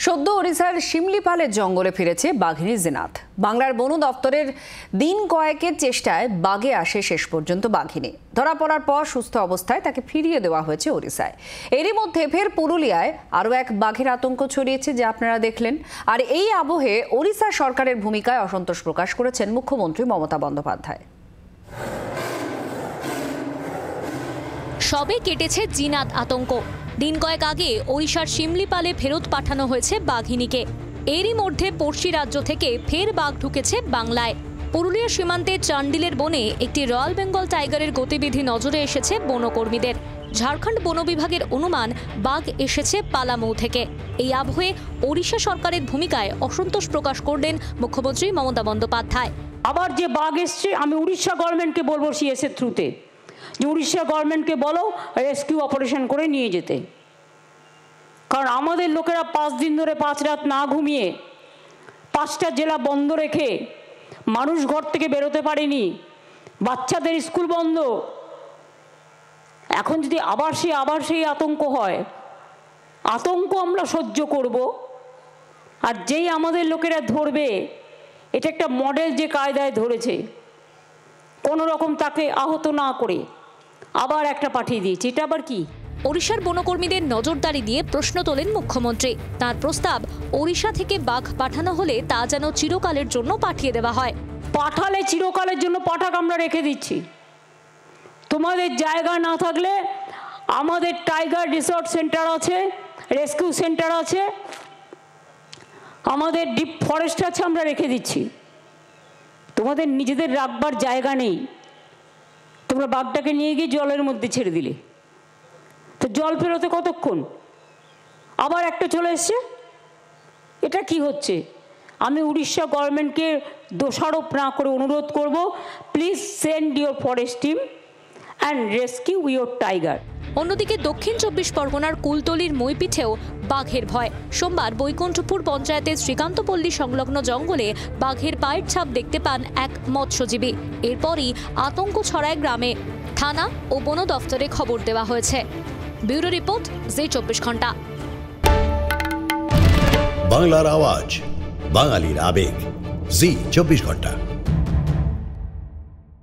সদ্য ওড়িশার শিমলিপালের জঙ্গলে ফিরেছে বাঘিনী জিনাত। বাংলার বন দপ্তরের দিন কয়েকের চেষ্টায় বাগে আসে শেষ পর্যন্ত বাঘিনী। ধরা পড়ার পর সুস্থ অবস্থায় তাকে ফিরিয়ে দেওয়া হয়েছে ওড়িশায়। এরই মধ্যে ফের পুরুলিয়ায় আরও এক বাঘের আতঙ্ক ছড়িয়েছে, যা আপনারা দেখলেন। আর এই আবহে ওড়িশা সরকারের ভূমিকায় অসন্তোষ প্রকাশ করেছেন মুখ্যমন্ত্রী মমতা বন্দ্যোপাধ্যায়। সবে কেটেছে জিনাত আতঙ্ক। দিন কয়েক আগে ওড়িশার শিমলিপালে ফেরত পাঠানো হয়েছে বাঘিনীকে। এরই মধ্যে পড়শি রাজ্য থেকে ফের বাঘ ঢুকেছে বাংলায়। পুরুলিয়া সীমান্তে চান্ডিলের বনে একটি রয়্যাল বেঙ্গল টাইগারের গতিবিধি নজরে এসেছে বনকর্মীদের। ঝাড়খণ্ড বন বিভাগের অনুমান বাঘ এসেছে পালামৌ থেকে। এই আবহে ওড়িশা সরকারের ভূমিকায় অসন্তোষ প্রকাশ করলেন মুখ্যমন্ত্রী মমতা বন্দ্যোপাধ্যায়। আবার যে বাঘ এসছে, আমি উড়িষ্যা গভর্নমেন্টকে বলবো সিএসের থ্রুতে যে উড়িষ্যা গভর্নমেন্টকে বলো রেস্কিউ অপারেশন করে নিয়ে যেতে। কারণ আমাদের লোকেরা 5 দিন ধরে 5 রাত না ঘুমিয়ে 5টা জেলা বন্ধ রেখে মানুষ ঘর থেকে বেরোতে পারেনি, বাচ্চাদের স্কুল বন্ধ। এখন যদি আবার সেই আতঙ্ক হয়, আতঙ্ক আমরা সহ্য করব। আর যেই আমাদের লোকেরা ধরবে, এটা একটা মডেল যে কায়দায় ধরেছে, কোনো রকম তাকে আহত না করে আবার একটা পাঠিয়ে দিয়েছে। এটা আবার কি? ওড়িশার বনকর্মীদের নজরদারি দিয়ে প্রশ্ন তোলেন মুখ্যমন্ত্রী। তার প্রস্তাব, ওড়িশা থেকে বাঘ পাঠানো হলে তা যেন চিরকালের জন্য পাঠিয়ে দেওয়া হয়। পাঠালে চিরকালের জন্য পাঠাক, আমরা রেখে দিচ্ছি। তোমাদের জায়গা না থাকলে আমাদের টাইগার রিসোর্ট সেন্টার আছে, রেস্কিউ সেন্টার আছে, আমাদের ডিপ ফরেস্ট আছে, আমরা রেখে দিচ্ছি। তোমাদের নিজেদের রাখবার জায়গা নেই, তোমরা বাঘটাকে নিয়ে গিয়ে জলের মধ্যে ছেড়ে দিলে। তো জল ফেরোতে কতক্ষণ? আবার একটা চলে এসছে। এটা কি হচ্ছে? আমি উড়িষ্যা গভর্নমেন্টকে দোষারোপ না করে অনুরোধ করব, please send your forest team and rescue your tiger. অন্যদিকে দক্ষিণ 24 পরগনার কুলতলির মইপিঠেও বাঘের ভয়। সোমবার বৈকুণ্ঠপুর পঞ্চায়েতের শ্রীকান্তপল্লী সংলগ্ন জঙ্গলে বাঘের পায়ের ছাপ দেখতে পান এক মৎস্যজীবী। এরপরই আতঙ্ক ছড়ায় গ্রামে। থানা ও বন দফতরে খবর দেওয়া হয়েছে। ব্যুরো রিপোর্ট, জি 24 ঘন্টা। বাংলার আওয়াজ, বাঙালির আবেগ, জি 24 ঘন্টা।